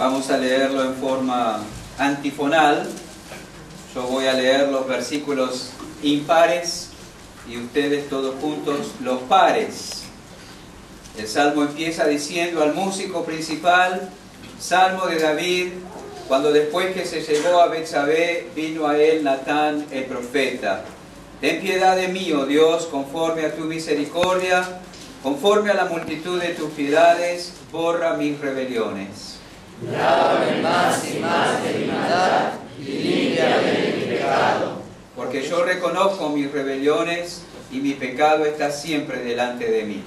Vamos a leerlo en forma antifonal. Yo voy a leer los versículos impares y ustedes todos juntos los pares. El salmo empieza diciendo al músico principal, salmo de David, cuando después que se llegó a Betsabé, vino a él Natán el profeta. Ten piedad de mí, oh Dios, conforme a tu misericordia, conforme a la multitud de tus piedades, borra mis rebeliones. Lávame más y más de mi maldad y límpiame de mi pecado. Porque yo reconozco mis rebeliones y mi pecado está siempre delante de mí.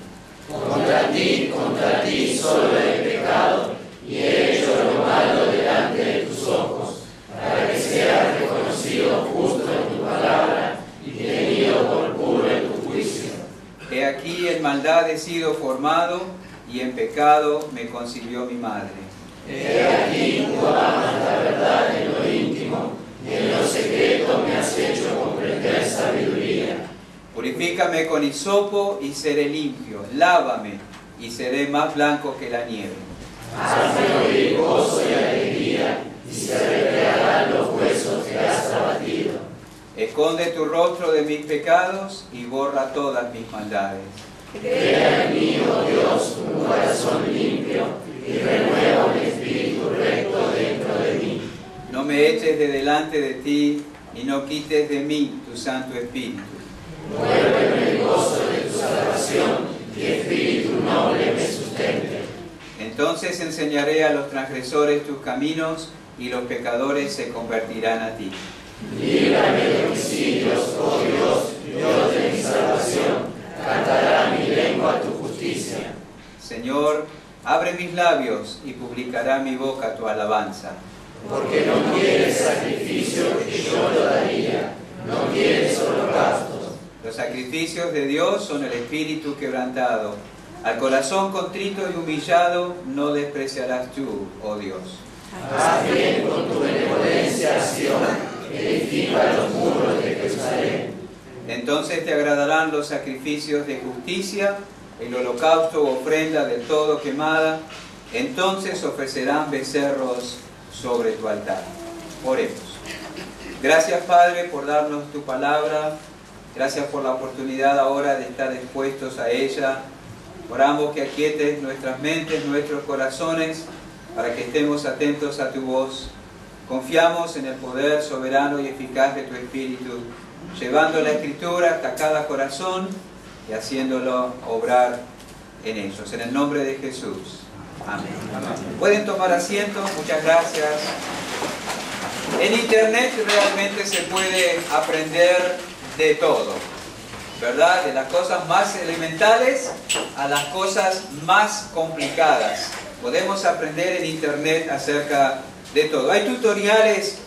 Contra ti solo he pecado y he hecho lo malo delante de tus ojos, para que seas reconocido justo en tu palabra y tenido por puro en tu juicio. He aquí en maldad he sido formado y en pecado me concibió mi madre. He aquí tú amas la verdad en lo íntimo y en lo secreto me has hecho comprender sabiduría. Purifícame con hisopo y seré limpio, lávame y seré más blanco que la nieve. Hazme oír gozo y alegría, y se recrearán los huesos que has abatido. Esconde tu rostro de mis pecados y borra todas mis maldades. Crea en mí, oh Dios, un corazón limpio, y renueva un espíritu recto dentro de mí. No me eches de delante de ti y no quites de mí tu Santo Espíritu. Muéveme el gozo de tu salvación, y espíritu noble me sustente. Entonces enseñaré a los transgresores tus caminos y los pecadores se convertirán a ti. Líbrame de homicidios, oh Dios, Dios de mi salvación. Cantará mi lengua tu justicia. Señor, abre mis labios y publicará mi boca tu alabanza. Porque no quieres sacrificio que yo lo daría, no quieres holocaustos. Los sacrificios de Dios son el espíritu quebrantado. Al corazón contrito y humillado no despreciarás tú, oh Dios. Haz bien con tu benevolencia, Sión, edifica los muros de Jerusalén. Entonces te agradarán los sacrificios de justicia, el holocausto o ofrenda del todo quemada. Entonces ofrecerán becerros sobre tu altar. Oremos. Gracias, Padre, por darnos tu palabra. Gracias por la oportunidad ahora de estar expuestos a ella. Oramos que aquietes nuestras mentes, nuestros corazones, para que estemos atentos a tu voz. Confiamos en el poder soberano y eficaz de tu Espíritu, llevando la Escritura hasta cada corazón y haciéndolo obrar en ellos. En el nombre de Jesús. Amén. Pueden tomar asiento. Muchas gracias. En Internet realmente se puede aprender de todo, ¿verdad? De las cosas más elementales a las cosas más complicadas. Podemos aprender en Internet acerca de todo. Hay tutoriales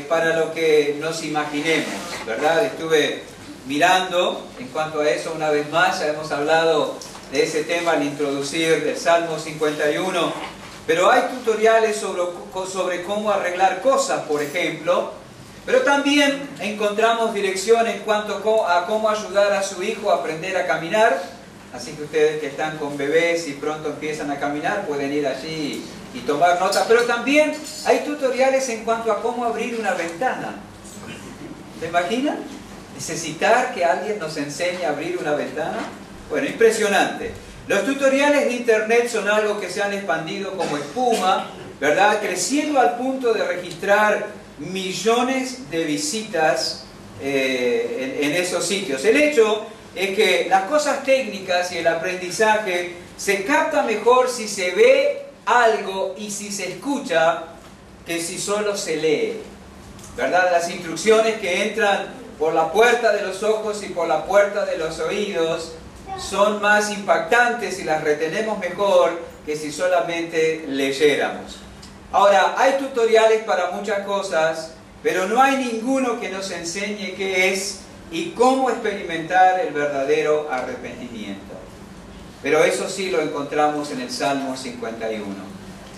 para lo que nos imaginemos, ¿verdad? Estuve mirando en cuanto a eso una vez más. Ya hemos hablado de ese tema al introducir el Salmo 51. Pero hay tutoriales sobre cómo arreglar cosas, por ejemplo. Pero también encontramos dirección en cuanto a cómo ayudar a su hijo a aprender a caminar. Así que ustedes que están con bebés y pronto empiezan a caminar pueden ir allí y tomar nota. Pero también hay tutoriales en cuanto a cómo abrir una ventana. ¿Se imaginan? Necesitar que alguien nos enseñe a abrir una ventana. Bueno, impresionante. Los tutoriales de Internet son algo que se han expandido como espuma, ¿verdad? Creciendo al punto de registrar millones de visitas en esos sitios. El hecho es que las cosas técnicas y el aprendizaje se capta mejor si se ve algo y si se escucha que si solo se lee, ¿verdad? Las instrucciones que entran por la puerta de los ojos y por la puerta de los oídos son más impactantes y las retenemos mejor que si solamente leyéramos. Ahora, hay tutoriales para muchas cosas, pero no hay ninguno que nos enseñe qué es y cómo experimentar el verdadero arrepentimiento. Pero eso sí lo encontramos en el Salmo 51.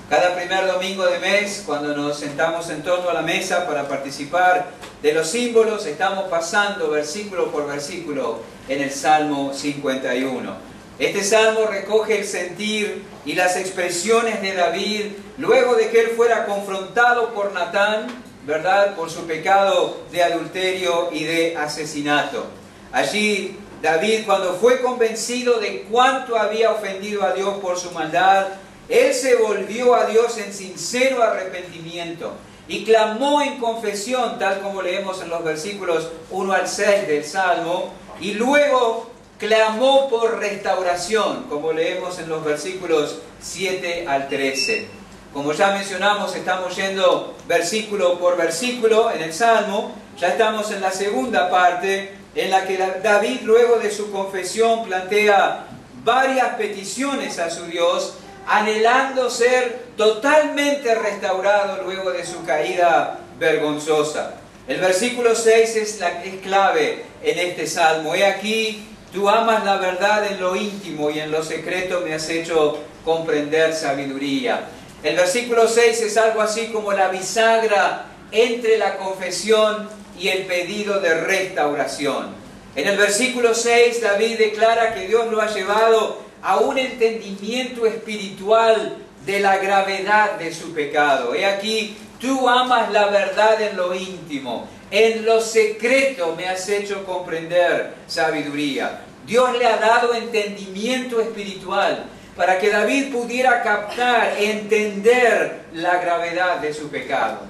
Cada primer domingo de mes, cuando nos sentamos en torno a la mesa para participar de los símbolos, estamos pasando versículo por versículo en el Salmo 51. Este salmo recoge el sentir y las expresiones de David luego de que él fuera confrontado por Natán, ¿verdad?, por su pecado de adulterio y de asesinato. Allí David, cuando fue convencido de cuánto había ofendido a Dios por su maldad, él se volvió a Dios en sincero arrepentimiento y clamó en confesión, tal como leemos en los versículos 1 al 6 del Salmo, y luego clamó por restauración, como leemos en los versículos 7 al 13. Como ya mencionamos, estamos yendo versículo por versículo en el Salmo. Ya estamos en la segunda parte, en la que David, luego de su confesión, plantea varias peticiones a su Dios, anhelando ser totalmente restaurado luego de su caída vergonzosa. El versículo 6 es clave en este salmo. He aquí, tú amas la verdad en lo íntimo y en lo secreto me has hecho comprender sabiduría. El versículo 6 es algo así como la bisagra entre la confesión y el pedido de restauración. En el versículo 6 David declara que Dios lo ha llevado a un entendimiento espiritual de la gravedad de su pecado. He aquí, tú amas la verdad en lo íntimo, en lo secreto me has hecho comprender sabiduría. Dios le ha dado entendimiento espiritual para que David pudiera captar, entender la gravedad de su pecado.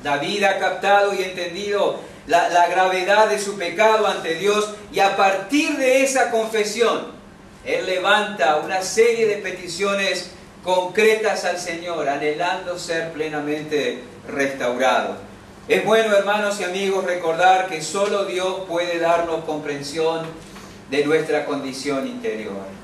David ha captado y entendido la gravedad de su pecado ante Dios, y a partir de esa confesión, él levanta una serie de peticiones concretas al Señor, anhelando ser plenamente restaurado. Es bueno, hermanos y amigos, recordar que solo Dios puede darnos comprensión de nuestra condición interior.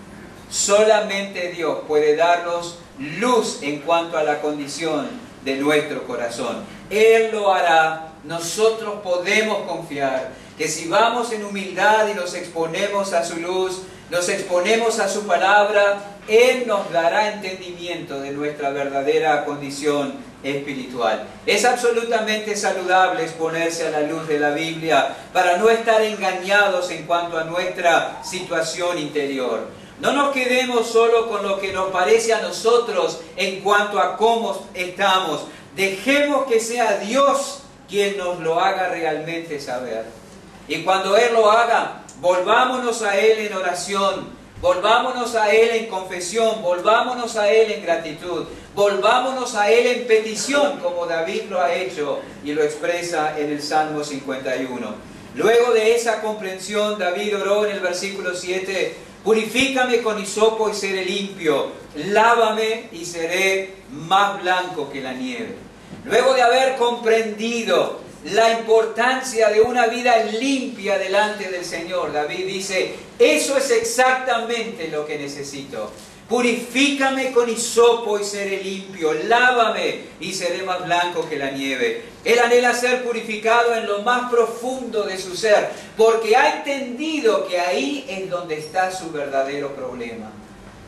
Solamente Dios puede darnos luz en cuanto a la condición de nuestro corazón. Él lo hará. Nosotros podemos confiar que si vamos en humildad y nos exponemos a su luz, nos exponemos a su palabra, Él nos dará entendimiento de nuestra verdadera condición espiritual. Es absolutamente saludable exponerse a la luz de la Biblia para no estar engañados en cuanto a nuestra situación interior. No nos quedemos solo con lo que nos parece a nosotros en cuanto a cómo estamos. Dejemos que sea Dios quien nos lo haga realmente saber. Y cuando Él lo haga, volvámonos a Él en oración, volvámonos a Él en confesión, volvámonos a Él en gratitud, volvámonos a Él en petición, como David lo ha hecho y lo expresa en el Salmo 51. Luego de esa comprensión, David oró en el versículo 7, purifícame con hisopo y seré limpio, lávame y seré más blanco que la nieve. Luego de haber comprendido la importancia de una vida limpia delante del Señor, David dice, eso es exactamente lo que necesito. Purifícame con hisopo y seré limpio, lávame y seré más blanco que la nieve. Él anhela ser purificado en lo más profundo de su ser, porque ha entendido que ahí es donde está su verdadero problema.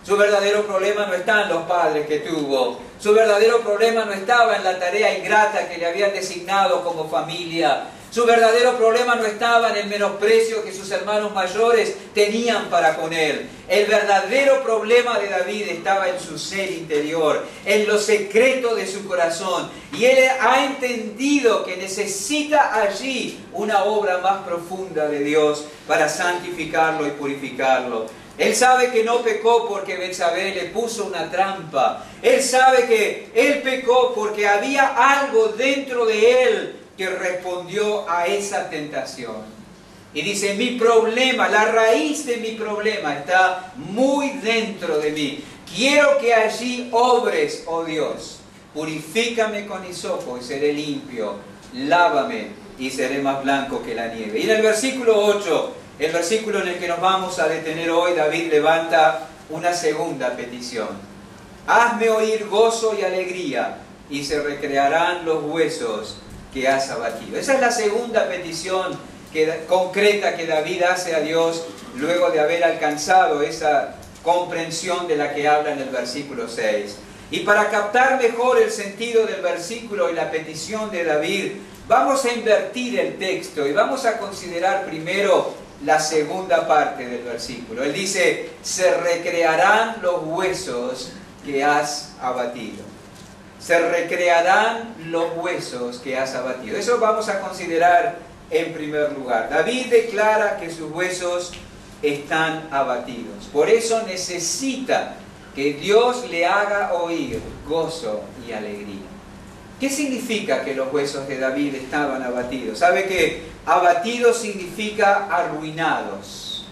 Su verdadero problema no está en los padres que tuvo. Su verdadero problema no estaba en la tarea ingrata que le habían designado como familia. Su verdadero problema no estaba en el menosprecio que sus hermanos mayores tenían para con él. El verdadero problema de David estaba en su ser interior, en lo secreto de su corazón. Y él ha entendido que necesita allí una obra más profunda de Dios para santificarlo y purificarlo. Él sabe que no pecó porque Betsabé le puso una trampa. Él sabe que él pecó porque había algo dentro de él que respondió a esa tentación. Y dice, mi problema, la raíz de mi problema está muy dentro de mí. Quiero que allí obres, oh Dios. Purifícame con hisopo y seré limpio. Lávame y seré más blanco que la nieve. Y en el versículo 8, el versículo en el que nos vamos a detener hoy, David levanta una segunda petición. Hazme oír gozo y alegría, y se recrearán los huesos que has abatido. Esa es la segunda petición concreta que David hace a Dios luego de haber alcanzado esa comprensión de la que habla en el versículo 6. Y para captar mejor el sentido del versículo y la petición de David, vamos a invertir el texto y vamos a considerar primero la segunda parte del versículo. Él dice, se recrearán los huesos que has abatido. Se recrearán los huesos que has abatido. Eso vamos a considerar en primer lugar. David declara que sus huesos están abatidos. Por eso necesita que Dios le haga oír gozo y alegría. ¿Qué significa que los huesos de David estaban abatidos? ¿Sabe que abatidos significa arruinados?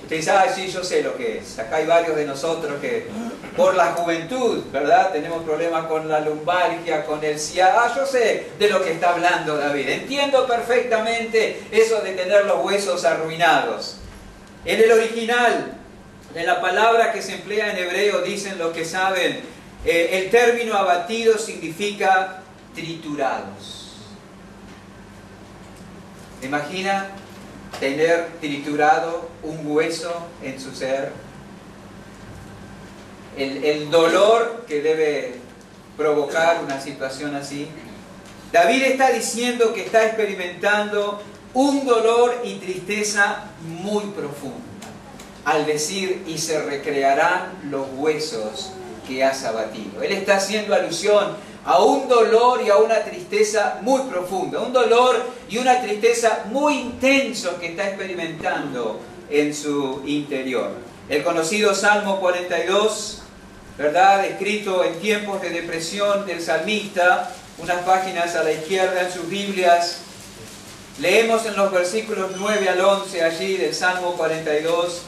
Usted dice, sí, yo sé lo que es. Acá hay varios de nosotros que por la juventud, ¿verdad? Tenemos problemas con la lumbalgia, con el ciático. Yo sé de lo que está hablando David. Entiendo perfectamente eso de tener los huesos arruinados. En el original, en la palabra que se emplea en hebreo, dicen los que saben, el término abatido significa triturados. ¿Se imagina tener triturado un hueso en su ser? El dolor que debe provocar una situación así. David está diciendo que está experimentando un dolor y tristeza muy profunda al decir, y se recrearán los huesos que has abatido. Él está haciendo alusión a un dolor y a una tristeza muy profunda, un dolor y una tristeza muy intenso que está experimentando en su interior. El conocido Salmo 42, ¿verdad?, escrito en tiempos de depresión del salmista, unas páginas a la izquierda en sus Biblias, leemos en los versículos 9 al 11 allí del Salmo 42,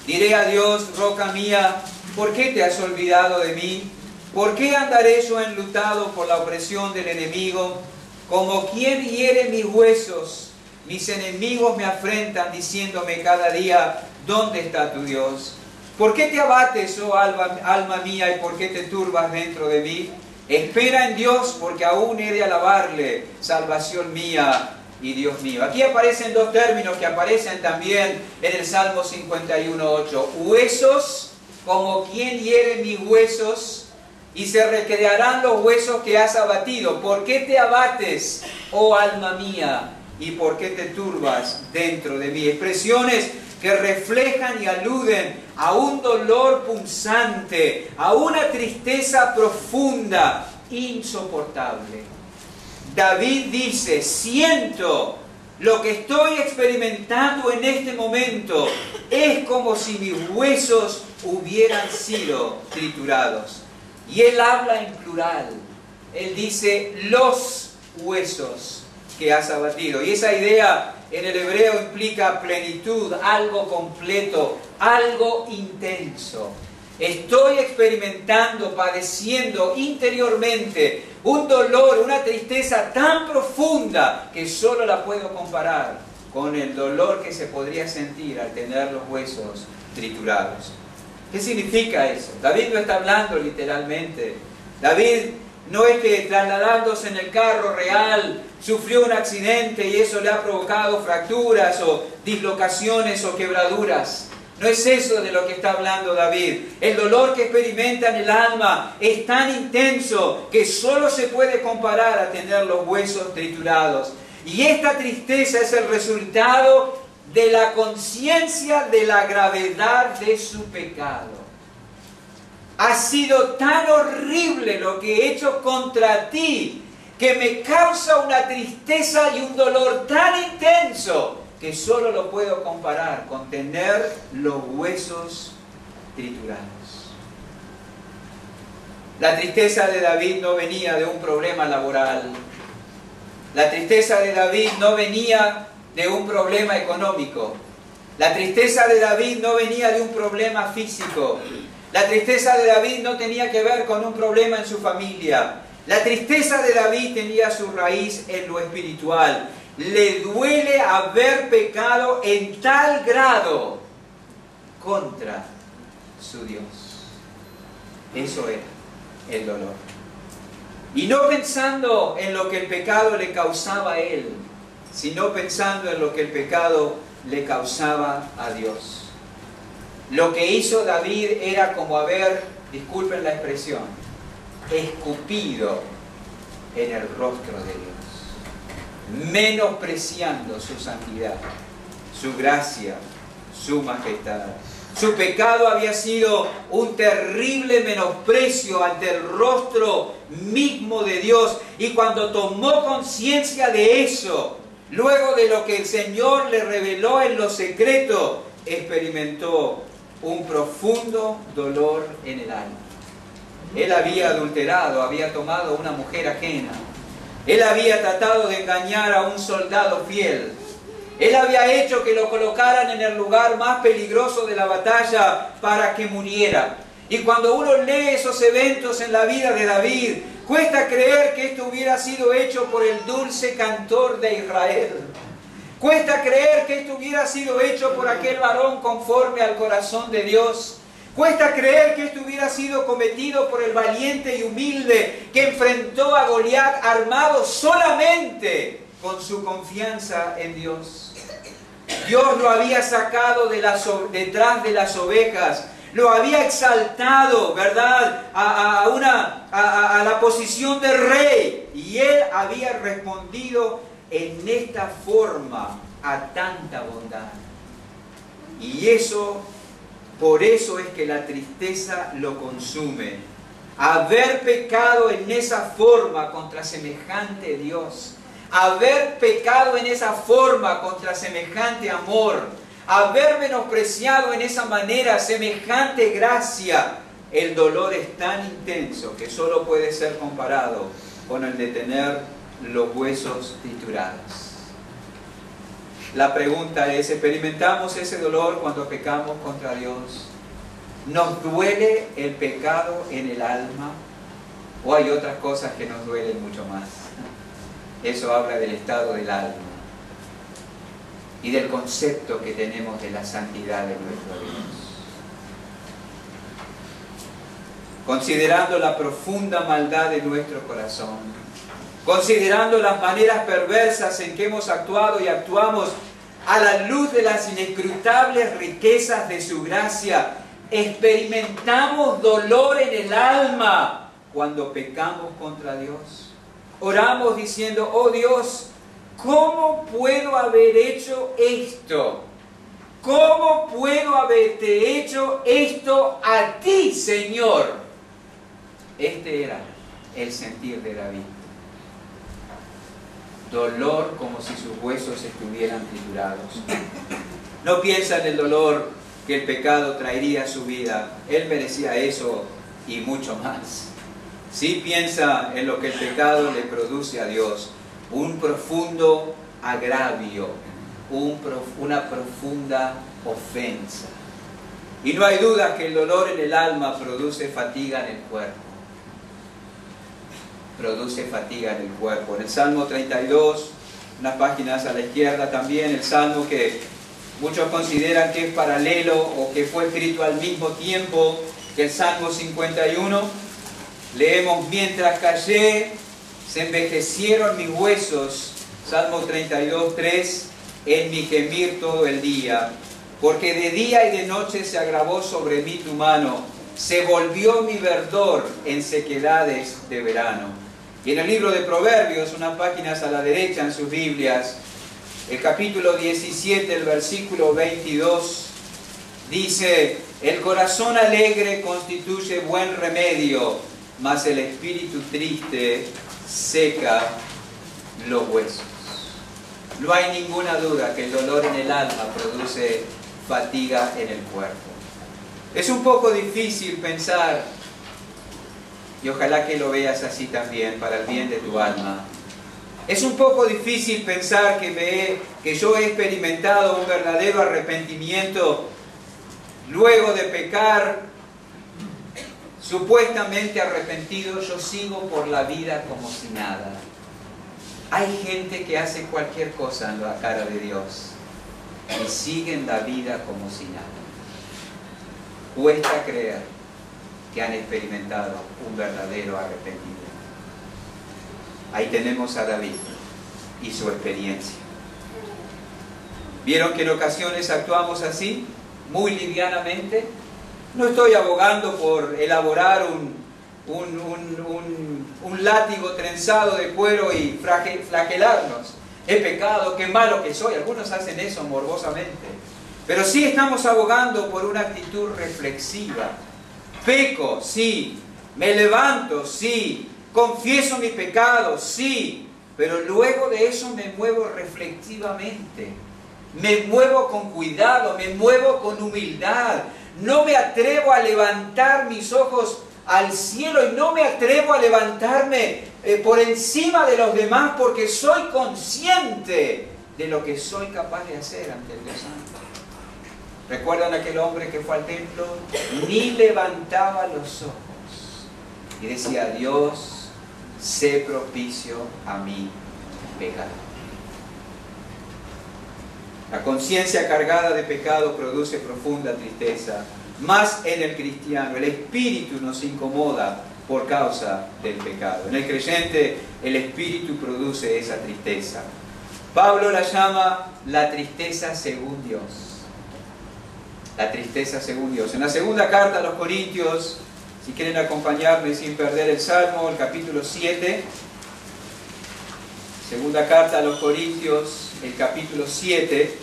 diré a Dios, roca mía, ¿por qué te has olvidado de mí? ¿Por qué andaré yo enlutado por la opresión del enemigo? Como quien hiere mis huesos, mis enemigos me afrentan diciéndome cada día, ¿dónde está tu Dios? ¿Por qué te abates, oh alma mía, y por qué te turbas dentro de mí? Espera en Dios, porque aún he de alabarle, salvación mía y Dios mío. Aquí aparecen dos términos que aparecen también en el Salmo 51:8. Huesos, como quien hiere mis huesos, y se recrearán los huesos que has abatido. ¿Por qué te abates, oh alma mía, y por qué te turbas dentro de mí? Expresiones que reflejan y aluden a un dolor punzante, a una tristeza profunda, insoportable. David dice, siento lo que estoy experimentando en este momento. Es como si mis huesos hubieran sido triturados. Y él habla en plural. Él dice, los huesos que has abatido. Y esa idea en el hebreo implica plenitud, algo completo, algo intenso. Estoy experimentando, padeciendo interiormente un dolor, una tristeza tan profunda que solo la puedo comparar con el dolor que se podría sentir al tener los huesos triturados. ¿Qué significa eso? David no está hablando literalmente. David no es que trasladándose en el carro real sufrió un accidente y eso le ha provocado fracturas o dislocaciones o quebraduras. No es eso de lo que está hablando David. El dolor que experimenta en el alma es tan intenso que solo se puede comparar a tener los huesos triturados. Y esta tristeza es el resultado de la conciencia de la gravedad de su pecado. Ha sido tan horrible lo que he hecho contra ti que me causa una tristeza y un dolor tan intenso que solo lo puedo comparar con tener los huesos triturados. La tristeza de David no venía de un problema laboral. La tristeza de David no venía de un problema económico. La tristeza de David no venía de un problema físico. La tristeza de David no tenía que ver con un problema en su familia. La tristeza de David tenía su raíz en lo espiritual. Le duele haber pecado en tal grado contra su Dios. Eso era el dolor. Y no pensando en lo que el pecado le causaba a él, sino pensando en lo que el pecado le causaba a Dios. Lo que hizo David era como haber, disculpen la expresión, escupido en el rostro de Dios, menospreciando su santidad, su gracia, su majestad. Su pecado había sido un terrible menosprecio ante el rostro mismo de Dios. Y cuando tomó conciencia de eso, luego de lo que el Señor le reveló en lo secreto, experimentó un profundo dolor en el alma. Él había adulterado, había tomado una mujer ajena. Él había tratado de engañar a un soldado fiel. Él había hecho que lo colocaran en el lugar más peligroso de la batalla para que muriera. Y cuando uno lee esos eventos en la vida de David, cuesta creer que esto hubiera sido hecho por el dulce cantor de Israel. Cuesta creer que esto hubiera sido hecho por aquel varón conforme al corazón de Dios. Cuesta creer que esto hubiera sido cometido por el valiente y humilde que enfrentó a Goliat armado solamente con su confianza en Dios. Dios lo había sacado detrás de las ovejas, lo había exaltado, ¿verdad?, a la posición de rey, y él había respondido en esta forma a tanta bondad. Y por eso es que la tristeza lo consume. Haber pecado en esa forma contra semejante Dios, haber pecado en esa forma contra semejante amor, haber menospreciado en esa manera semejante gracia, el dolor es tan intenso que solo puede ser comparado con el de tener los huesos triturados. La pregunta es, ¿experimentamos ese dolor cuando pecamos contra Dios? ¿Nos duele el pecado en el alma? ¿O hay otras cosas que nos duelen mucho más? Eso habla del estado del alma y del concepto que tenemos de la santidad de nuestro Dios. Considerando la profunda maldad de nuestro corazón, considerando las maneras perversas en que hemos actuado y actuamos a la luz de las inescrutables riquezas de su gracia, experimentamos dolor en el alma cuando pecamos contra Dios. Oramos diciendo, oh Dios, ¿cómo puedo haber hecho esto? ¿Cómo puedo haberte hecho esto a ti, Señor? Este era el sentir de David. Dolor como si sus huesos estuvieran triturados. No piensa en el dolor que el pecado traería a su vida. Él merecía eso y mucho más. Sí piensa en lo que el pecado le produce a Dios, un profundo agravio, una profunda ofensa. Y no hay duda que el dolor en el alma produce fatiga en el cuerpo. Produce fatiga en el cuerpo. En el Salmo 32, unas páginas a la izquierda también, el Salmo que muchos consideran que es paralelo o que fue escrito al mismo tiempo que el Salmo 51. Leemos, mientras callé, se envejecieron mis huesos, Salmo 32, 3, en mi gemir todo el día, porque de día y de noche se agravó sobre mí tu mano, se volvió mi verdor en sequedades de verano. Y en el libro de Proverbios, unas páginas a la derecha en sus Biblias, el capítulo 17, el versículo 22, dice, el corazón alegre constituye buen remedio, mas el espíritu triste seca los huesos. No hay ninguna duda que el dolor en el alma produce fatiga en el cuerpo. Es un poco difícil pensar, y ojalá que lo veas así también para el bien de tu alma, es un poco difícil pensar que yo he experimentado un verdadero arrepentimiento luego de pecar. Supuestamente arrepentido, yo sigo por la vida como si nada. Hay gente que hace cualquier cosa en la cara de Dios y siguen la vida como si nada. Cuesta creer que han experimentado un verdadero arrepentimiento. Ahí tenemos a David y su experiencia. ¿Vieron que en ocasiones actuamos así, muy livianamente? No estoy abogando por elaborar un látigo trenzado de cuero y flagelarnos. he pecado, qué malo que soy. Algunos hacen eso morbosamente. Pero sí estamos abogando por una actitud reflexiva. Peco, sí. Me levanto, sí. Confieso mi pecado, sí. Pero luego de eso me muevo reflexivamente. Me muevo con cuidado, me muevo con humildad. No me atrevo a levantar mis ojos al cielo y no me atrevo a levantarme por encima de los demás porque soy consciente de lo que soy capaz de hacer ante el Dios Santo. ¿Recuerdan aquel hombre que fue al templo? Ni levantaba los ojos y decía: Dios, sé propicio a mi pecado. La conciencia cargada de pecado produce profunda tristeza. Más en el cristiano, el espíritu nos incomoda por causa del pecado. En el creyente, el espíritu produce esa tristeza. Pablo la llama la tristeza según Dios. La tristeza según Dios. En la segunda carta a los Corintios, si quieren acompañarme sin perder el Salmo, el capítulo 7. Segunda carta a los Corintios, el capítulo 7.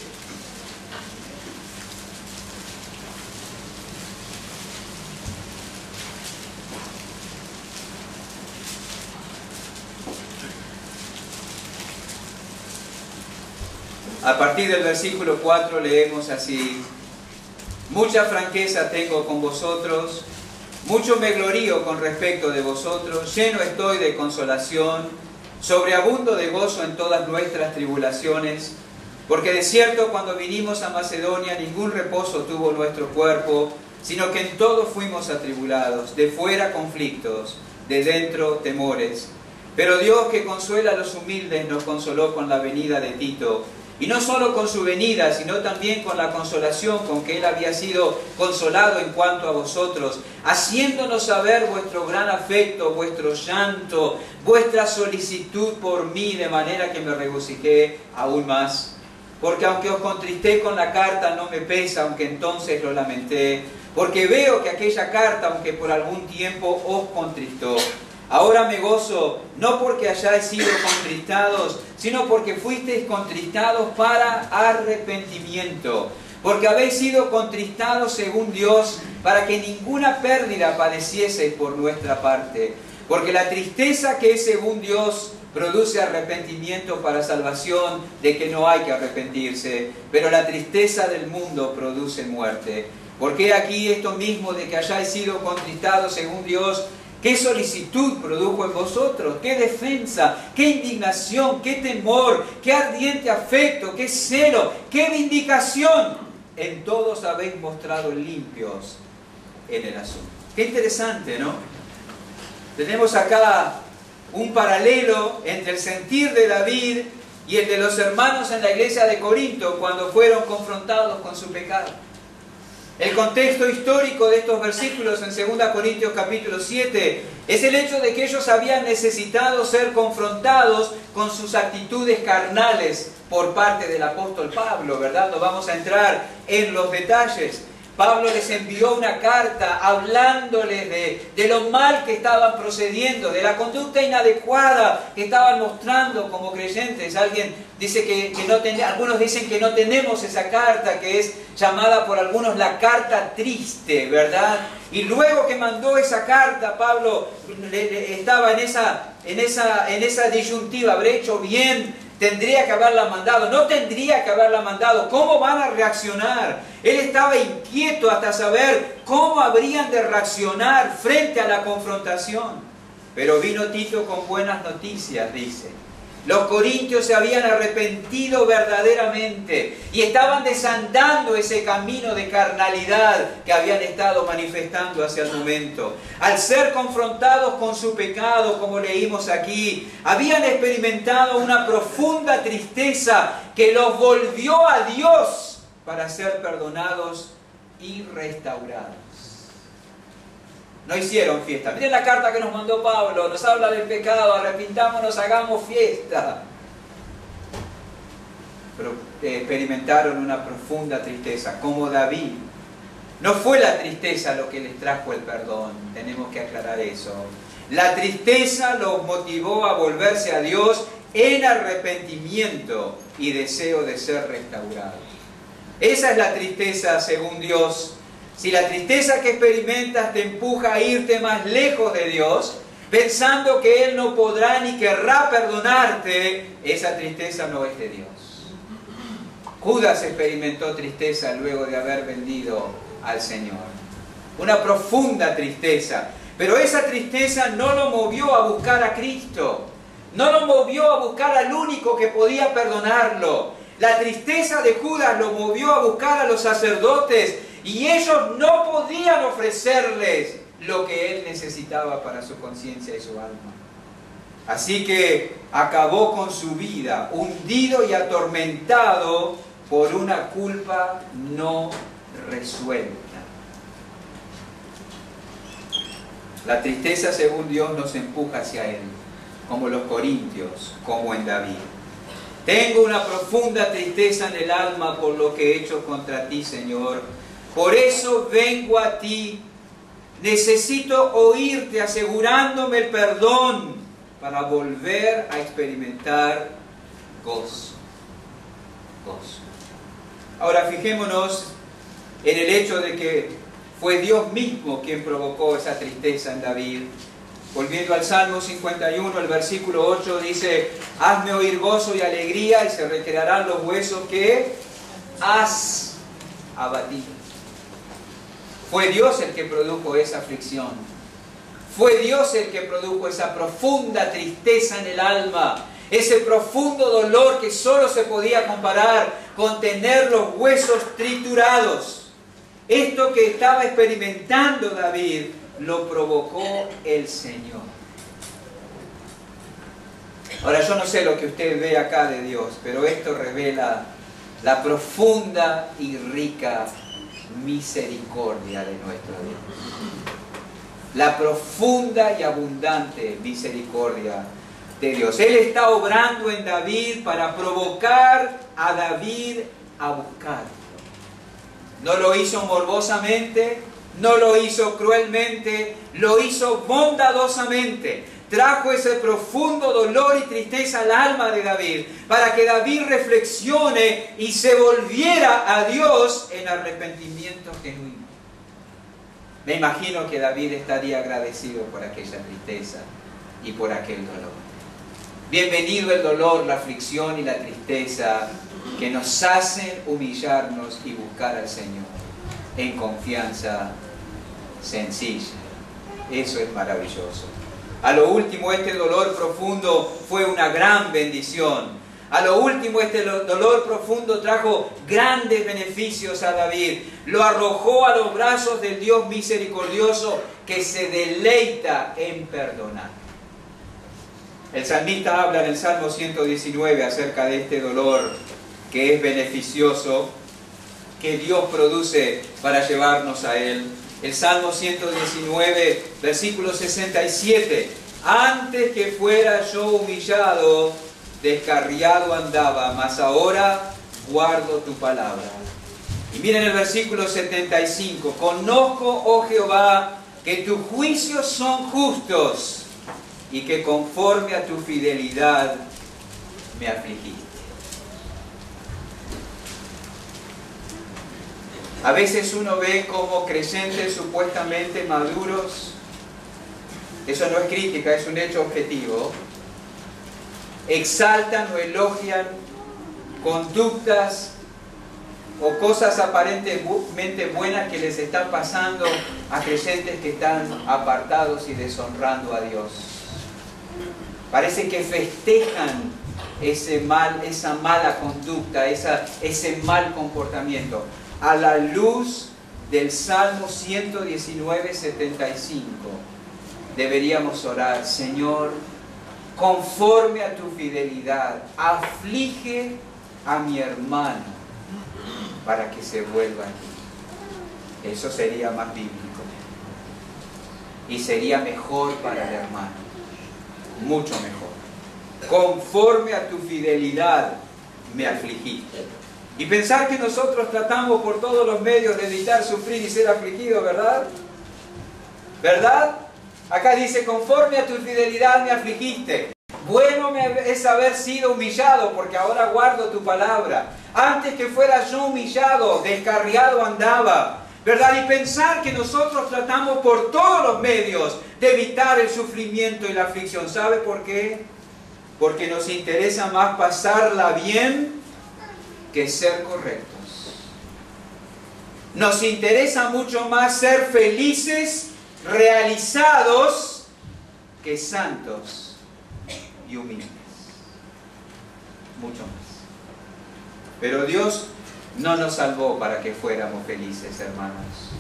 A partir del versículo 4 leemos así: mucha franqueza tengo con vosotros, mucho me glorío con respecto de vosotros, lleno estoy de consolación, sobreabundo de gozo en todas nuestras tribulaciones, porque de cierto cuando vinimos a Macedonia ningún reposo tuvo nuestro cuerpo, sino que en todo fuimos atribulados, de fuera conflictos, de dentro temores. Pero Dios, que consuela a los humildes, nos consoló con la venida de Tito, y no solo con su venida, sino también con la consolación con que él había sido consolado en cuanto a vosotros, haciéndonos saber vuestro gran afecto, vuestro llanto, vuestra solicitud por mí, de manera que me regocijé aún más. Porque aunque os contristé con la carta, no me pesa, aunque entonces lo lamenté, porque veo que aquella carta, aunque por algún tiempo os contristó, ahora me gozo, no porque hayáis sido contristados, sino porque fuisteis contristados para arrepentimiento. Porque habéis sido contristados según Dios, para que ninguna pérdida padecieseis por nuestra parte. Porque la tristeza que es según Dios produce arrepentimiento para salvación, de que no hay que arrepentirse. Pero la tristeza del mundo produce muerte. Porque aquí esto mismo de que hayáis sido contristados según Dios, ¿qué solicitud produjo en vosotros? ¿Qué defensa? ¿Qué indignación? ¿Qué temor? ¿Qué ardiente afecto? ¿Qué celo? ¿Qué vindicación? En todos habéis mostrado limpios en el asunto. Qué interesante, ¿no? Tenemos acá un paralelo entre el sentir de David y el de los hermanos en la iglesia de Corinto cuando fueron confrontados con su pecado. El contexto histórico de estos versículos en 2 Corintios capítulo 7 es el hecho de que ellos habían necesitado ser confrontados con sus actitudes carnales por parte del apóstol Pablo, ¿verdad? No vamos a entrar en los detalles. Pablo les envió una carta hablándoles de lo mal que estaban procediendo, de la conducta inadecuada que estaban mostrando como creyentes. Alguien dice que no algunos dicen que no tenemos esa carta, que es llamada por algunos la carta triste, ¿verdad? Y luego que mandó esa carta, Pablo estaba en esa disyuntiva: ¿habré hecho bien? ¿Tendría que haberla mandado? ¿No tendría que haberla mandado? ¿Cómo van a reaccionar? Él estaba inquieto hasta saber cómo habrían de reaccionar frente a la confrontación. Pero vino Tito con buenas noticias, dice. Los corintios se habían arrepentido verdaderamente y estaban desandando ese camino de carnalidad que habían estado manifestando hacia el momento. Al ser confrontados con su pecado, como leímos aquí, habían experimentado una profunda tristeza que los volvió a Dios para ser perdonados y restaurados. No hicieron fiesta. Miren la carta que nos mandó Pablo, nos habla del pecado: arrepintámonos, hagamos fiesta. Pero experimentaron una profunda tristeza, como David. No fue la tristeza lo que les trajo el perdón, tenemos que aclarar eso. La tristeza los motivó a volverse a Dios en arrepentimiento y deseo de ser restaurados. Esa es la tristeza según Dios. Si la tristeza que experimentas te empuja a irte más lejos de Dios, pensando que Él no podrá ni querrá perdonarte, esa tristeza no es de Dios. Judas experimentó tristeza luego de haber vendido al Señor. Una profunda tristeza. Pero esa tristeza no lo movió a buscar a Cristo. No lo movió a buscar al único que podía perdonarlo. La tristeza de Judas lo movió a buscar a los sacerdotes y ellos no podían ofrecerles lo que él necesitaba para su conciencia y su alma. Así que acabó con su vida, hundido y atormentado por una culpa no resuelta. La tristeza, según Dios, nos empuja hacia Él, como los corintios, como en David. Tengo una profunda tristeza en el alma por lo que he hecho contra ti, Señor. Por eso vengo a ti. Necesito oírte asegurándome el perdón para volver a experimentar gozo. Gozo. Ahora fijémonos en el hecho de que fue Dios mismo quien provocó esa tristeza en David. Volviendo al Salmo 51, el versículo 8 dice: hazme oír gozo y alegría y se recrearán los huesos que has abatido. Fue Dios el que produjo esa aflicción. Fue Dios el que produjo esa profunda tristeza en el alma. Ese profundo dolor que solo se podía comparar con tener los huesos triturados. Esto que estaba experimentando David lo provocó el Señor. Ahora yo no sé lo que usted ve acá de Dios, pero esto revela la profunda y rica misericordia de nuestro Dios. La profunda y abundante misericordia de Dios. Él está obrando en David para provocar a David a buscarlo. No lo hizo morbosamente, no lo hizo cruelmente, lo hizo bondadosamente. Trajo ese profundo dolor y tristeza al alma de David para que David reflexione y se volviera a Dios en arrepentimiento genuino. Me imagino que David estaría agradecido por aquella tristeza y por aquel dolor. Bienvenido el dolor, la aflicción y la tristeza que nos hacen humillarnos y buscar al Señor en confianza sencilla. Eso es maravilloso. A lo último, este dolor profundo fue una gran bendición. A lo último, este dolor profundo trajo grandes beneficios a David. Lo arrojó a los brazos del Dios misericordioso que se deleita en perdonar. El salmista habla en el Salmo 119 acerca de este dolor que es beneficioso, que Dios produce para llevarnos a Él. El Salmo 119, versículo 67. Antes que fuera yo humillado, descarriado andaba, mas ahora guardo tu palabra. Y miren el versículo 75. Conozco, oh Jehová, que tus juicios son justos y que conforme a tu fidelidad me afligiste. A veces uno ve como creyentes supuestamente maduros, eso no es crítica, es un hecho objetivo, exaltan o elogian conductas o cosas aparentemente buenas que les están pasando a creyentes que están apartados y deshonrando a Dios. Parece que festejan esa mala conducta, ese mal comportamiento. A la luz del Salmo 119, 75, deberíamos orar: Señor, conforme a tu fidelidad, aflige a mi hermano para que se vuelva a ti. Eso sería más bíblico. Y sería mejor para el hermano. Mucho mejor. Conforme a tu fidelidad me afligiste. Y pensar que nosotros tratamos por todos los medios de evitar sufrir y ser afligidos, ¿verdad? ¿Verdad? Acá dice: conforme a tu fidelidad me afligiste. Bueno es haber sido humillado, porque ahora guardo tu palabra. Antes que fuera yo humillado, descarriado andaba, ¿verdad? Y pensar que nosotros tratamos por todos los medios de evitar el sufrimiento y la aflicción. ¿Sabe por qué? Porque nos interesa más pasarla bien que ser correctos. Nos interesa mucho más ser felices, realizados, que santos y humildes. Mucho más. Pero Dios no nos salvó para que fuéramos felices, hermanos.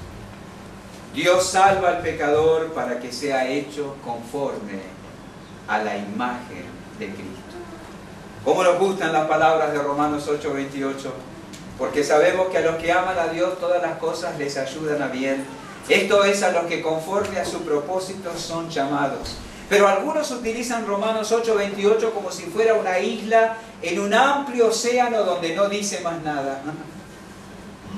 Dios salva al pecador para que sea hecho conforme a la imagen de Cristo. ¿Cómo nos gustan las palabras de Romanos 8:28? Porque sabemos que a los que aman a Dios todas las cosas les ayudan a bien. Esto es, a los que conforme a su propósito son llamados. Pero algunos utilizan Romanos 8:28 como si fuera una isla en un amplio océano donde no dice más nada,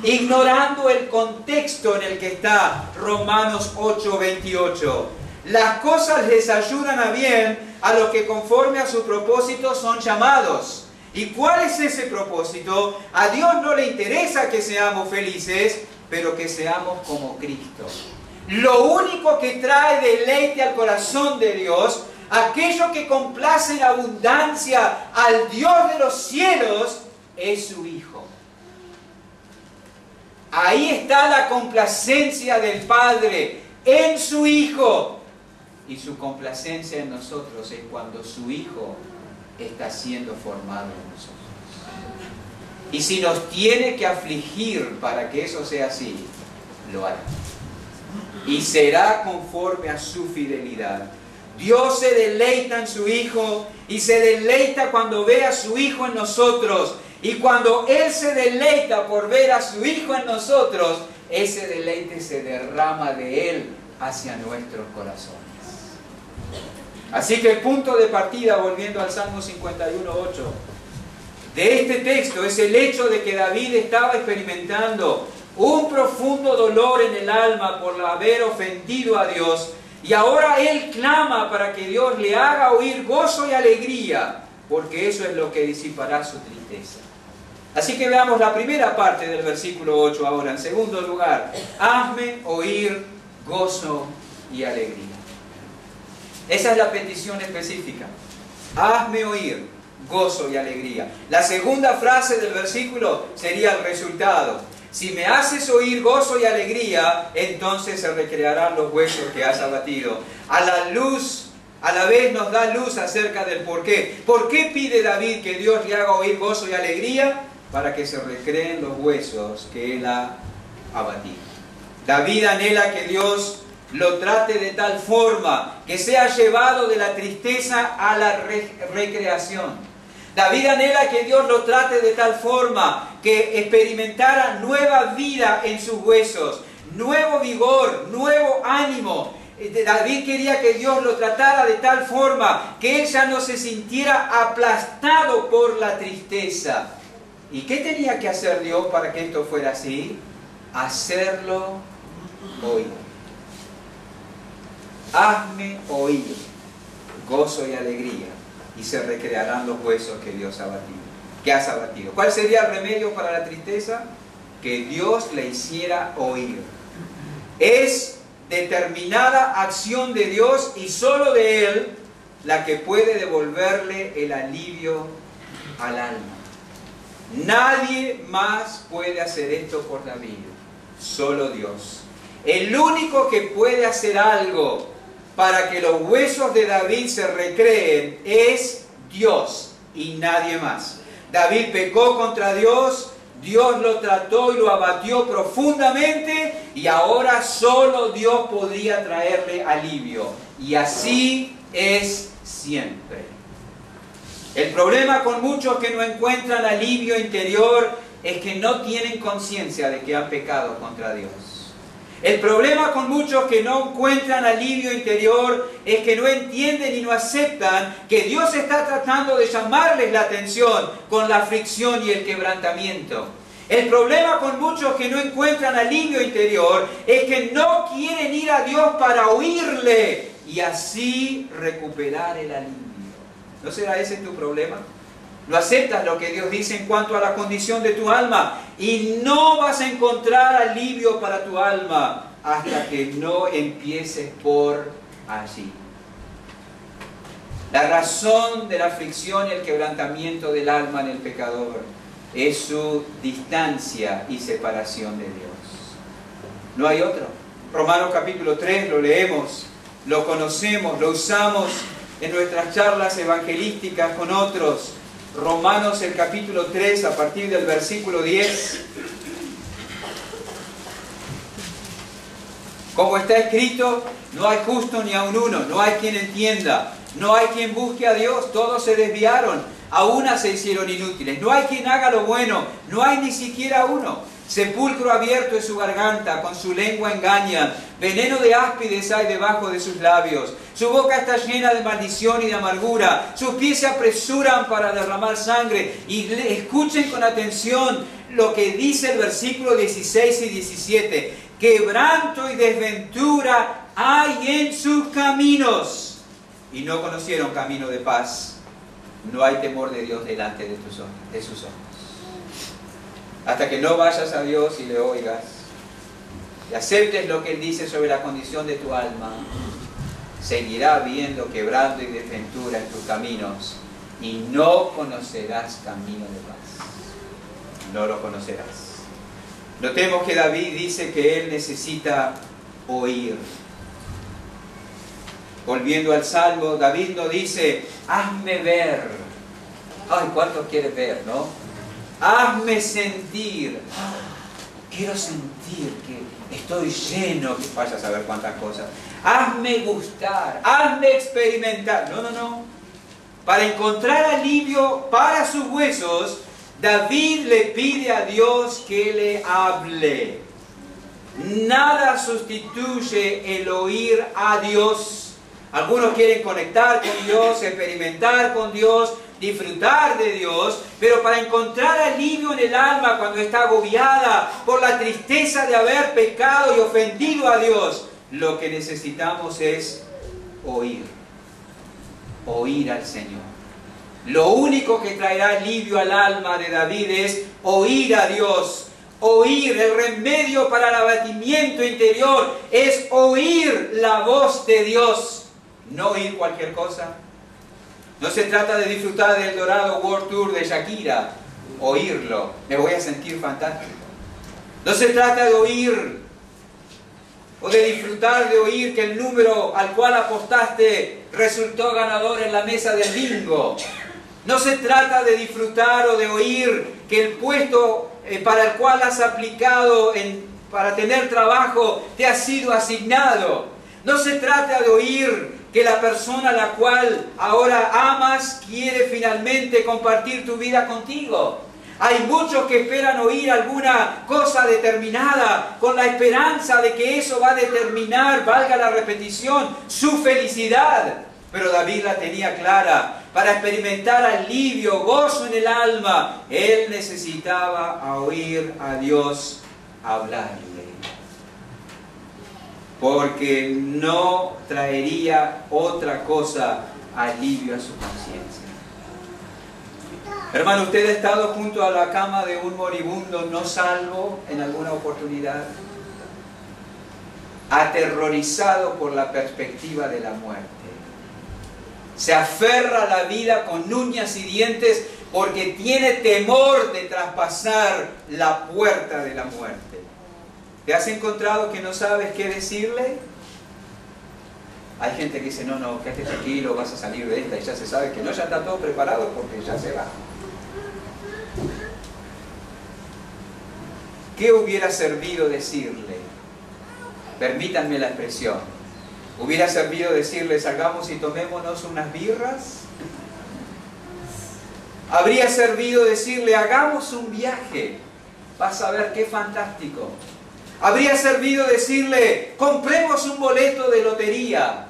ignorando el contexto en el que está Romanos 8:28. Las cosas les ayudan a bien a los que conforme a su propósito son llamados. ¿Y cuál es ese propósito? A Dios no le interesa que seamos felices, pero que seamos como Cristo. Lo único que trae deleite al corazón de Dios, aquello que complace en abundancia al Dios de los cielos, es su Hijo. Ahí está la complacencia del Padre en su Hijo. Y su complacencia en nosotros es cuando su Hijo está siendo formado en nosotros. Y si nos tiene que afligir para que eso sea así, lo hará. Y será conforme a su fidelidad. Dios se deleita en su Hijo y se deleita cuando ve a su Hijo en nosotros. Y cuando Él se deleita por ver a su Hijo en nosotros, ese deleite se derrama de Él hacia nuestros corazones. Así que el punto de partida, volviendo al Salmo 51:8, de este texto es el hecho de que David estaba experimentando un profundo dolor en el alma por haber ofendido a Dios, y ahora él clama para que Dios le haga oír gozo y alegría, porque eso es lo que disipará su tristeza. Así que veamos la primera parte del versículo 8 ahora. En segundo lugar, hazme oír gozo y alegría. Esa es la petición específica. Hazme oír gozo y alegría. La segunda frase del versículo sería el resultado. Si me haces oír gozo y alegría, entonces se recrearán los huesos que has abatido. A la vez nos da luz acerca del por qué. ¿Por qué pide David que Dios le haga oír gozo y alegría? Para que se recreen los huesos que él ha abatido. David anhela que Dios lo trate de tal forma que sea llevado de la tristeza a la recreación. David anhela que Dios lo trate de tal forma que experimentara nueva vida en sus huesos, nuevo vigor, nuevo ánimo. David quería que Dios lo tratara de tal forma que él ya no se sintiera aplastado por la tristeza. ¿Y qué tenía que hacer Dios para que esto fuera así? Hacerlo oír. Hazme oír gozo y alegría, y se recrearán los huesos que Dios ha abatido, que has abatido. ¿Cuál sería el remedio para la tristeza? Que Dios le hiciera oír. Es determinada acción de Dios y solo de Él la que puede devolverle el alivio al alma. Nadie más puede hacer esto por David, solo Dios. El único que puede hacer algo para que los huesos de David se recreen es Dios y nadie más. David pecó contra Dios, Dios lo trató y lo abatió profundamente, y ahora solo Dios podría traerle alivio. Y así es siempre. El problema con muchos que no encuentran alivio interior es que no tienen conciencia de que han pecado contra Dios. El problema con muchos que no encuentran alivio interior es que no entienden y no aceptan que Dios está tratando de llamarles la atención con la aflicción y el quebrantamiento. El problema con muchos que no encuentran alivio interior es que no quieren ir a Dios para oírle y así recuperar el alivio. ¿No será ese tu problema? No aceptas lo que Dios dice en cuanto a la condición de tu alma y no vas a encontrar alivio para tu alma hasta que no empieces por allí. La razón de la aflicción y el quebrantamiento del alma en el pecador es su distancia y separación de Dios. No hay otro. Romanos capítulo 3 lo leemos, lo conocemos, lo usamos en nuestras charlas evangelísticas con otros. Romanos el capítulo 3 a partir del versículo 10. Como está escrito, no hay justo ni aun uno, no hay quien entienda, no hay quien busque a Dios, todos se desviaron, a una se hicieron inútiles, no hay quien haga lo bueno, no hay ni siquiera uno. Sepulcro abierto es su garganta, con su lengua engañan, veneno de áspides hay debajo de sus labios, su boca está llena de maldición y de amargura, sus pies se apresuran para derramar sangre. Y escuchen con atención lo que dice el versículo 16 y 17, quebranto y desventura hay en sus caminos, y no conocieron camino de paz. No hay temor de Dios delante de sus ojos. Hasta que no vayas a Dios y le oigas y aceptes lo que Él dice sobre la condición de tu alma, seguirá habiendo quebranto y desventura en tus caminos y no conocerás camino de paz. No lo conocerás. Notemos que David dice que él necesita oír. Volviendo al Salmo, David no dice, hazme ver. Ay, ¿cuántos quieres ver, no? Hazme sentir. Quiero sentir que estoy lleno, que vayas a saber cuántas cosas. Hazme gustar, hazme experimentar. No, no, no. Para encontrar alivio para sus huesos, David le pide a Dios que le hable. Nada sustituye el oír a Dios. Algunos quieren conectar con Dios, experimentar con Dios, disfrutar de Dios, pero para encontrar alivio en el alma cuando está agobiada por la tristeza de haber pecado y ofendido a Dios, lo que necesitamos es oír. Oír al Señor. Lo único que traerá alivio al alma de David es oír a Dios. Oír, el remedio para el abatimiento interior es oír la voz de Dios. No oír cualquier cosa. No se trata de disfrutar del Dorado World Tour de Shakira. Oírlo. Me voy a sentir fantástico. No se trata de oír o de disfrutar de oír que el número al cual apostaste resultó ganador en la mesa del bingo. No se trata de disfrutar o de oír que el puesto para el cual has aplicado para tener trabajo te ha sido asignado. No se trata de oír que la persona a la cual ahora amas quiere finalmente compartir tu vida contigo. Hay muchos que esperan oír alguna cosa determinada con la esperanza de que eso va a determinar, valga la repetición, su felicidad. Pero David la tenía clara. Para experimentar alivio, gozo en el alma, él necesitaba oír a Dios hablarle. Porque no traería otra cosa alivio a su conciencia. Hermano, ¿usted ha estado junto a la cama de un moribundo no salvo en alguna oportunidad? Aterrorizado por la perspectiva de la muerte. Se aferra a la vida con uñas y dientes porque tiene temor de traspasar la puerta de la muerte. ¿Te has encontrado que no sabes qué decirle? Hay gente que dice, no, quédate tranquilo, vas a salir de esta, y ya se sabe que no, ya está todo preparado porque ya se va. ¿Qué hubiera servido decirle? Permítanme la expresión. ¿Hubiera servido decirle, salgamos y tomémonos unas birras? ¿Habría servido decirle, hagamos un viaje? Vas a ver qué fantástico. ¿Habría servido decirle, compremos un boleto de lotería?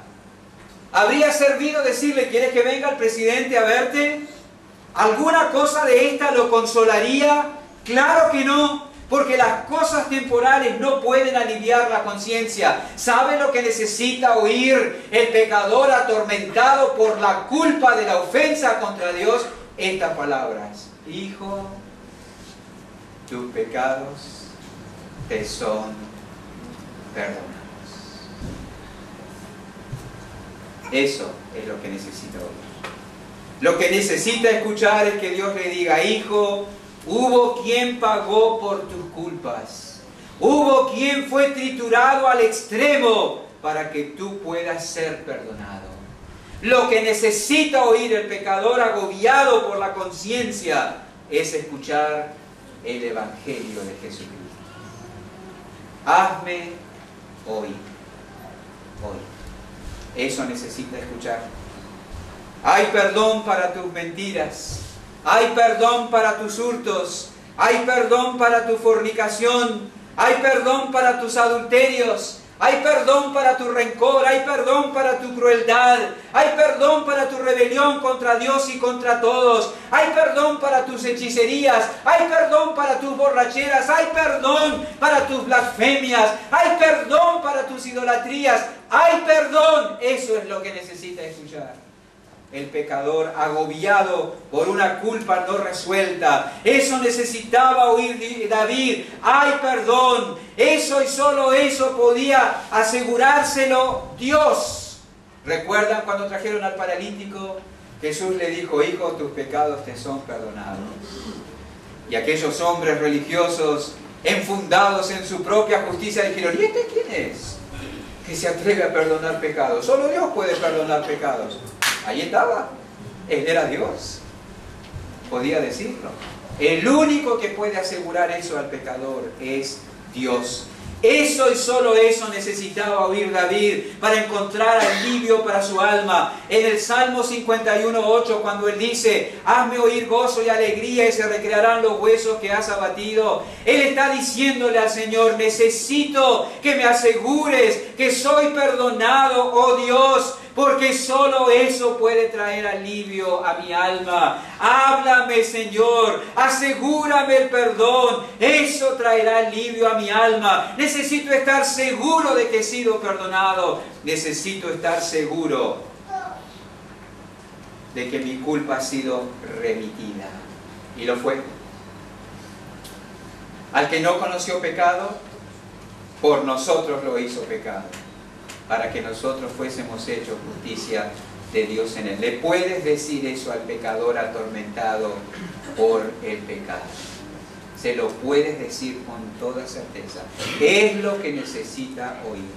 ¿Habría servido decirle, ¿quieres que venga el presidente a verte? ¿Alguna cosa de esta lo consolaría? Claro que no. porque las cosas temporales no pueden aliviar la conciencia. ¿Sabe lo que necesita oír el pecador atormentado por la culpa de la ofensa contra Dios? Estas palabras: hijo, tus pecados te son perdonados. Eso es lo que necesita oír. Lo que necesita escuchar es que Dios le diga: hijo, hubo quien pagó por tus culpas. Hubo quien fue triturado al extremo para que tú puedas ser perdonado. Lo que necesita oír el pecador agobiado por la conciencia es escuchar el Evangelio de Jesucristo. Hazme oír. Eso necesita escuchar. Hay perdón para tus mentiras. Hay perdón para tus hurtos. Hay perdón para tu fornicación. Hay perdón para tus adulterios. Hay perdón para tu rencor. Hay perdón para tu crueldad. Hay perdón para tu rebelión contra Dios y contra todos. Hay perdón para tus hechicerías. Hay perdón para tus borracheras. Hay perdón para tus blasfemias. Hay perdón para tus idolatrías. Hay perdón. Eso es lo que necesita escuchar el pecador agobiado por una culpa no resuelta. Eso necesitaba oír David. Hay perdón. Eso y solo eso podía asegurárselo Dios. ¿Recuerdan cuando trajeron al paralítico? Jesús le dijo: hijo, tus pecados te son perdonados. Y aquellos hombres religiosos, enfundados en su propia justicia, dijeron: ¿y este quién es que se atreve a perdonar pecados? Solo Dios puede perdonar pecados. Ahí estaba. Él era Dios. Podía decirlo. El único que puede asegurar eso al pecador es Dios. Eso y solo eso necesitaba oír David para encontrar alivio para su alma. En el Salmo 51:8, cuando él dice: hazme oír gozo y alegría y se recrearán los huesos que has abatido, él está diciéndole al Señor: necesito que me asegures que soy perdonado, oh Dios, porque solo eso puede traer alivio a mi alma. Háblame, Señor, asegúrame el perdón. Eso traerá alivio a mi alma. Necesito estar seguro de que he sido perdonado. Necesito estar seguro de que mi culpa ha sido remitida. Y lo fue. Al que no conoció pecado, por nosotros lo hizo pecado, para que nosotros fuésemos hechos justicia de Dios en él. ¿Le puedes decir eso al pecador atormentado por el pecado? Se lo puedes decir con toda certeza. Es lo que necesita oír.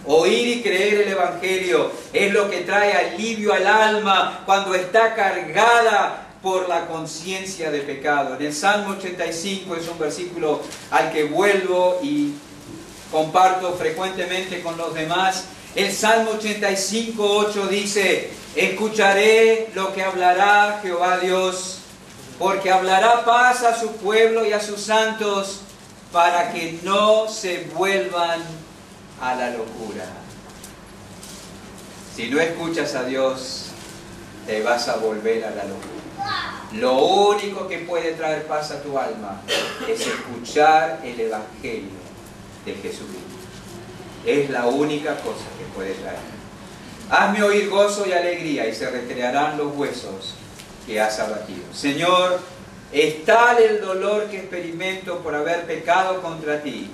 Oír y creer el Evangelio es lo que trae alivio al alma cuando está cargada por la conciencia de pecado. En el Salmo 85 es un versículo al que vuelvo y comparto frecuentemente con los demás. El Salmo 85:8 dice: escucharé lo que hablará Jehová Dios, porque hablará paz a su pueblo y a sus santos, para que no se vuelvan a la locura. Si no escuchas a Dios, te vas a volver a la locura. Lo único que puede traer paz a tu alma es escuchar el Evangelio de Jesucristo. Es la única cosa que puede traer. Hazme oír gozo y alegría y se recrearán los huesos que has abatido. Señor, es tal el dolor que experimento por haber pecado contra ti,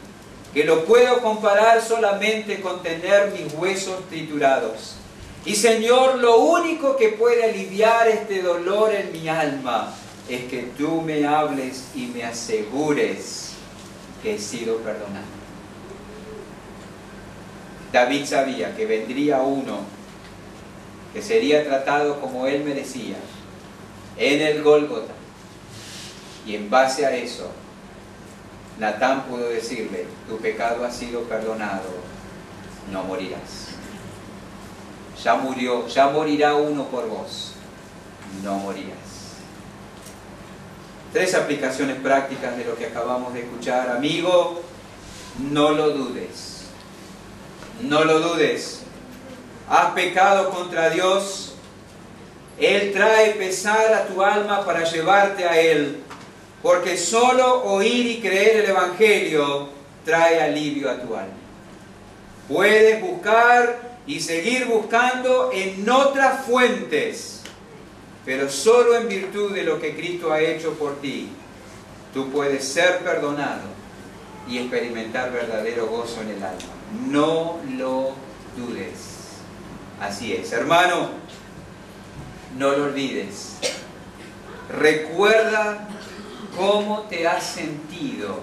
que lo puedo comparar solamente con tener mis huesos triturados. Y Señor, lo único que puede aliviar este dolor en mi alma es que tú me hables y me asegures que he sido perdonado. David sabía que vendría uno que sería tratado como él merecía en el Gólgota, y en base a eso Natán pudo decirle: tu pecado ha sido perdonado, no morirás. Ya murió, ya morirá uno por vos, no morirás. 3 aplicaciones prácticas de lo que acabamos de escuchar. Amigo, no lo dudes. No lo dudes. Has pecado contra Dios. Él trae pesar a tu alma para llevarte a Él. porque solo oír y creer el Evangelio trae alivio a tu alma. Puedes buscar y seguir buscando en otras fuentes, pero solo en virtud de lo que Cristo ha hecho por ti, tú puedes ser perdonado y experimentar verdadero gozo en el alma. No lo dudes. Así es. Hermano, no lo olvides. Recuerda cómo te has sentido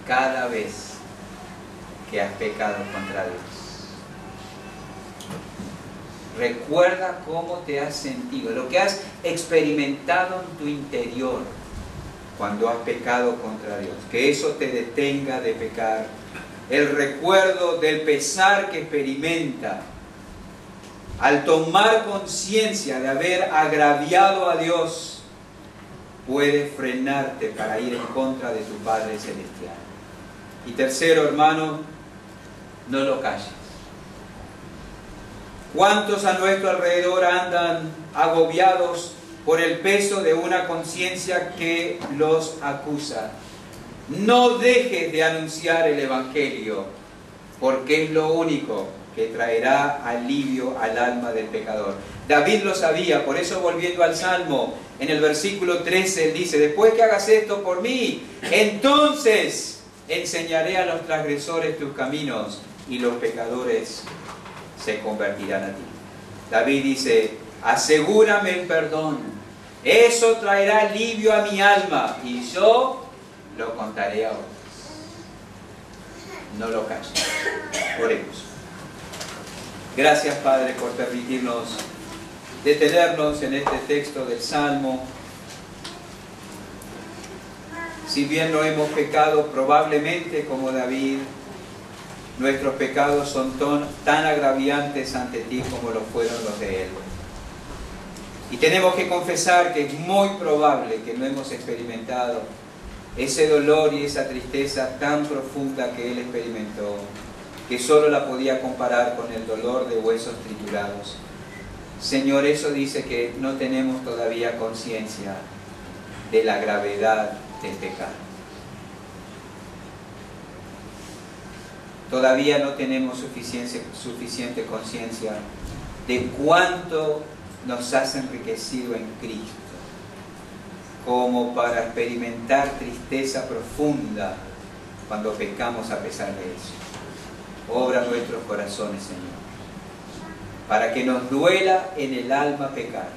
cada vez que has pecado contra Dios. Recuerda cómo te has sentido, lo que has experimentado en tu interior cuando has pecado contra Dios. Que eso te detenga de pecar. El recuerdo del pesar que experimenta al tomar conciencia de haber agraviado a Dios puede frenarte para ir en contra de tu Padre Celestial. Y tercero, hermano, no lo calles. ¿Cuántos a nuestro alrededor andan agobiados por el peso de una conciencia que los acusa? No dejes de anunciar el Evangelio, porque es lo único que traerá alivio al alma del pecador. David lo sabía, por eso, volviendo al Salmo, en el versículo 13, él dice: después que hagas esto por mí, entonces enseñaré a los transgresores tus caminos y los pecadores se convertirán a ti. David dice: asegúrame el perdón, eso traerá alivio a mi alma y yo lo contaré a otros. No lo calles. Oremos. Gracias, Padre, por permitirnos detenernos en este texto del Salmo. Si bien no hemos pecado probablemente como David, nuestros pecados son tan agraviantes ante ti como lo fueron los de él. Y tenemos que confesar que es muy probable que no hemos experimentado ese dolor y esa tristeza tan profunda que él experimentó, que solo la podía comparar con el dolor de huesos triturados. Señor, eso dice que no tenemos todavía conciencia de la gravedad del pecado. Todavía no tenemos suficiente conciencia de cuánto nos has enriquecido en Cristo, como para experimentar tristeza profunda cuando pecamos a pesar de eso. Obra nuestros corazones, Señor, para que nos duela en el alma pecar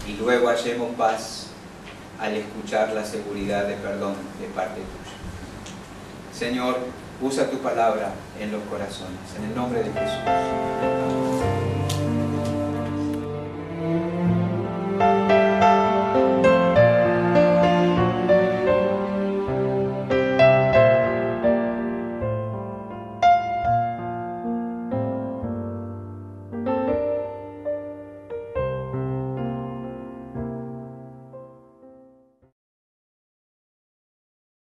y luego hallemos paz al escuchar la seguridad de perdón de parte tuya. Señor, usa tu palabra en los corazones, en el nombre de Jesús.